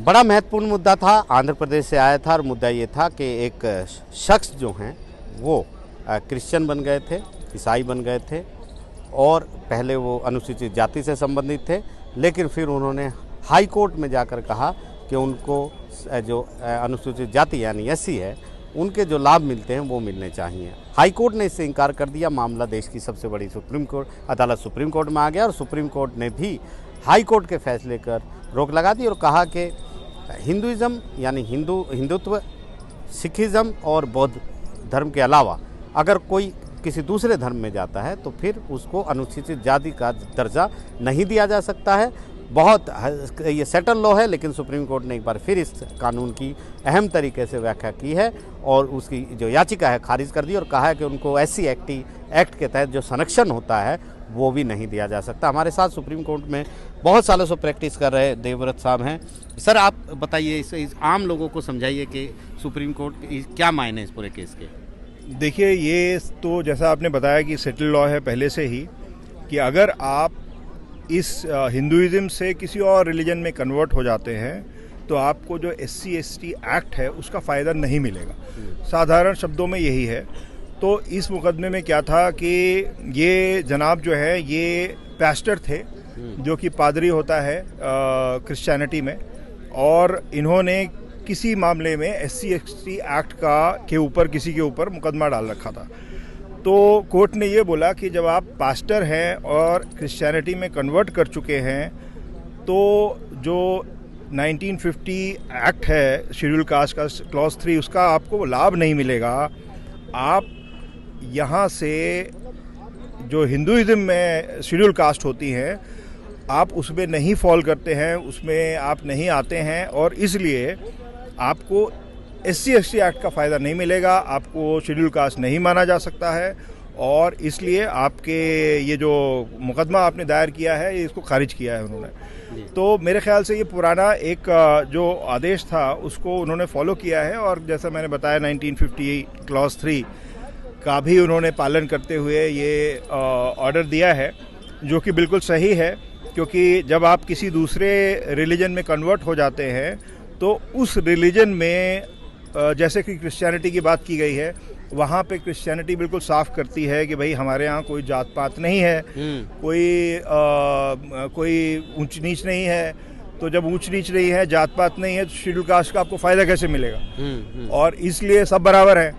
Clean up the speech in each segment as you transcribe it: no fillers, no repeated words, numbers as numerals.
बड़ा महत्वपूर्ण मुद्दा था, आंध्र प्रदेश से आया था और मुद्दा ये था कि एक शख्स जो हैं वो क्रिश्चियन बन गए थे, ईसाई बन गए थे और पहले वो अनुसूचित जाति से संबंधित थे, लेकिन फिर उन्होंने हाई कोर्ट में जाकर कहा कि उनको जो अनुसूचित जाति यानी एससी है उनके जो लाभ मिलते हैं वो मिलने चाहिए। हाई कोर्ट ने इससे इनकार कर दिया। मामला देश की सबसे बड़ी सुप्रीम कोर्ट अदालत सुप्रीम कोर्ट में आ गया और सुप्रीम कोर्ट ने भी हाई कोर्ट के फैसले कर रोक लगा दी और कहा कि हिंदुइज़्म यानी हिंदुत्व, सिखिज़्म और बौद्ध धर्म के अलावा अगर कोई किसी दूसरे धर्म में जाता है तो फिर उसको अनुसूचित जाति का दर्जा नहीं दिया जा सकता है। बहुत ये सेटल लॉ है, लेकिन सुप्रीम कोर्ट ने एक बार फिर इस कानून की अहम तरीके से व्याख्या की है और उसकी जो याचिका है खारिज कर दी और कहा है कि उनको एससी एक्ट के तहत जो संरक्षण होता है वो भी नहीं दिया जा सकता। हमारे साथ सुप्रीम कोर्ट में बहुत सालों से प्रैक्टिस कर रहे देवव्रत साहब हैं। सर, आप बताइए, इस आम लोगों को समझाइए कि सुप्रीम कोर्ट क्या मायने इस पूरे केस के। देखिए, ये तो जैसा आपने बताया कि सेटल लॉ है पहले से ही कि अगर आप इस हिंदुइज़्म से किसी और रिलीजन में कन्वर्ट हो जाते हैं तो आपको जो SC/ST एक्ट है उसका फ़ायदा नहीं मिलेगा। साधारण शब्दों में यही है। तो इस मुकदमे में क्या था कि ये जनाब जो है ये पास्टर थे जो कि पादरी होता है क्रिश्चियनिटी में, और इन्होंने किसी मामले में SC/ST एक्ट के ऊपर किसी के ऊपर मुकदमा डाल रखा था। तो कोर्ट ने ये बोला कि जब आप पास्टर हैं और क्रिश्चियनिटी में कन्वर्ट कर चुके हैं तो जो 1950 एक्ट है शेड्यूल कास्ट का क्लॉज 3 उसका आपको लाभ नहीं मिलेगा। आप यहाँ से जो हिंदुइज़्म में शेड्यूल कास्ट होती हैं आप उसमें नहीं फॉल करते हैं, उसमें आप नहीं आते हैं और इसलिए आपको SC/ST एक्ट का फ़ायदा नहीं मिलेगा, आपको शेड्यूल कास्ट नहीं माना जा सकता है और इसलिए आपके ये जो मुकदमा आपने दायर किया है इसको खारिज किया है उन्होंने। तो मेरे ख्याल से ये पुराना एक जो आदेश था उसको उन्होंने फॉलो किया है और जैसा मैंने बताया 1950 क्लॉज 3 का भी उन्होंने पालन करते हुए ये ऑर्डर दिया है, जो कि बिल्कुल सही है, क्योंकि जब आप किसी दूसरे रिलीजन में कन्वर्ट हो जाते हैं तो उस रिलीजन में जैसे कि क्रिश्चियनिटी की बात की गई है, वहाँ पे क्रिश्चियनिटी बिल्कुल साफ करती है कि भाई हमारे यहाँ कोई जात पात नहीं है, कोई ऊंच नीच नहीं है। तो जब ऊंच नीच नहीं है, जात पात नहीं है, तो शेड्यूल कास्ट का आपको फ़ायदा कैसे मिलेगा? और इसलिए सब बराबर हैं।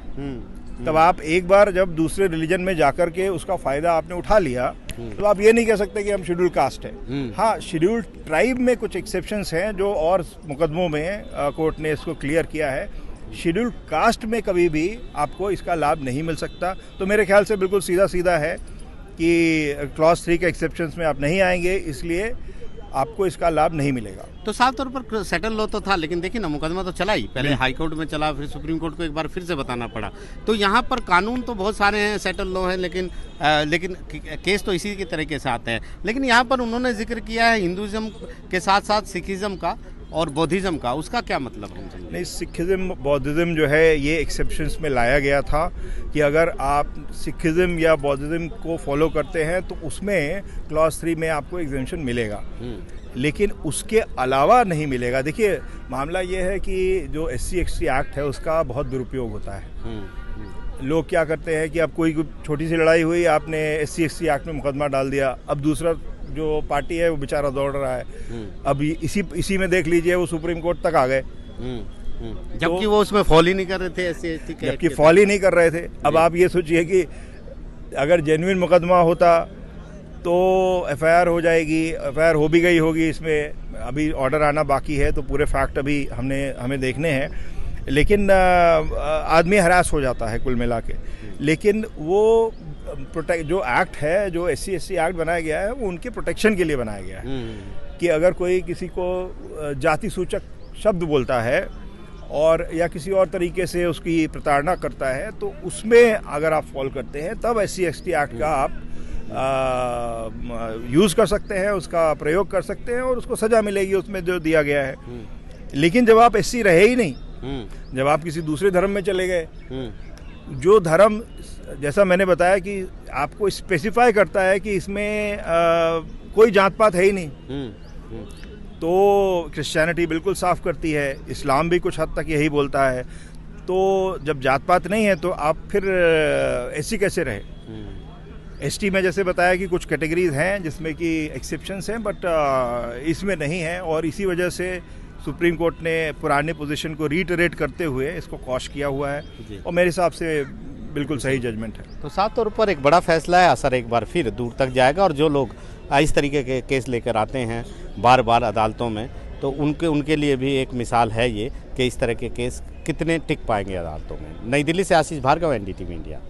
तब आप एक बार जब दूसरे रिलीजन में जाकर के उसका फ़ायदा आपने उठा लिया तो आप ये नहीं कह सकते कि हम शेड्यूल कास्ट है। हाँ, शेड्यूल ट्राइब में कुछ एक्सेप्शंस हैं जो और मुकदमों में कोर्ट ने इसको क्लियर किया है। शेड्यूल कास्ट में कभी भी आपको इसका लाभ नहीं मिल सकता। तो मेरे ख्याल से बिल्कुल सीधा सीधा है कि क्लॉज 3 के एक्सेप्शंस में आप नहीं आएंगे, इसलिए आपको इसका लाभ नहीं मिलेगा। तो साफ तौर पर सेटल लॉ तो था, लेकिन देखिए ना, मुकदमा तो चला ही, पहले हाई कोर्ट में चला, फिर सुप्रीम कोर्ट को एक बार फिर से बताना पड़ा। तो यहाँ पर कानून तो बहुत सारे हैं, सेटल लॉ है, लेकिन केस तो इसी के तरीके से आते हैं। लेकिन यहाँ पर उन्होंने जिक्र किया है हिंदुइज्म के साथ साथ सिखिज़्म का और बौद्धिज़्म का, उसका क्या मतलब है? नहीं, सिखिज़्म बौद्धिज़्म जो है ये एक्सेप्शंस में लाया गया था कि अगर आप सिखिज़्म या बौद्धिज़्म को फॉलो करते हैं तो उसमें क्लॉज 3 में आपको एग्जेम्पशन मिलेगा, लेकिन उसके अलावा नहीं मिलेगा। देखिए, मामला ये है कि जो SC/ST एक्ट है उसका बहुत दुरुपयोग होता है। लोग क्या करते हैं कि अब कोई छोटी सी लड़ाई हुई, आपने SC/ST एक्ट में मुकदमा डाल दिया, अब दूसरा जो पार्टी है वो बेचारा दौड़ रहा है, अब इसी में देख लीजिए वो सुप्रीम कोर्ट तक आ गए, जबकि वो उसमें फॉल ही नहीं कर रहे थे, SC/ST जबकि फॉल ही नहीं कर रहे थे। अब आप ये सोचिए कि अगर जेन्युइन मुकदमा होता तो FIR हो जाएगी, FIR हो भी गई होगी, इसमें अभी ऑर्डर आना बाकी है, तो पूरे फैक्ट अभी हमें देखने हैं, लेकिन आदमी हरास हो जाता है कुल मिला के। लेकिन वो जो एक्ट है, जो SC/ST एक्ट बनाया गया है, वो उनके प्रोटेक्शन के लिए बनाया गया है कि अगर कोई किसी को जाति सूचक शब्द बोलता है और या किसी और तरीके से उसकी प्रताड़ना करता है तो उसमें अगर आप फॉल करते हैं तब SC/ST एक्ट का आप यूज़ कर सकते हैं, उसका प्रयोग कर सकते हैं और उसको सज़ा मिलेगी उसमें जो दिया गया है। लेकिन जब आप SC रहे ही नहीं, जब आप किसी दूसरे धर्म में चले गए, जो धर्म जैसा मैंने बताया कि आपको स्पेसिफाई करता है कि इसमें कोई जात पात है ही नहीं, तो क्रिश्चियनिटी बिल्कुल साफ करती है, इस्लाम भी कुछ हद तक यही बोलता है। तो जब जात पात नहीं है तो आप फिर ऐसी कैसे रहे? एसटी में जैसे बताया कि कुछ कैटेगरीज हैं जिसमें कि एक्सेप्शंस हैं, बट इसमें नहीं है, और इसी वजह से सुप्रीम कोर्ट ने पुराने पोजीशन को रीटरेट करते हुए इसको कॉश किया हुआ है, और मेरे हिसाब से बिल्कुल सही जजमेंट है। तो साफ तौर पर एक बड़ा फैसला है, असर एक बार फिर दूर तक जाएगा, और जो लोग इस तरीके के केस लेकर आते हैं बार बार अदालतों में, तो उनके लिए भी एक मिसाल है ये कि इस तरह के केस कितने टिक पाएंगे अदालतों में। नई दिल्ली से आशीष भार्गव, NDTV इंडिया।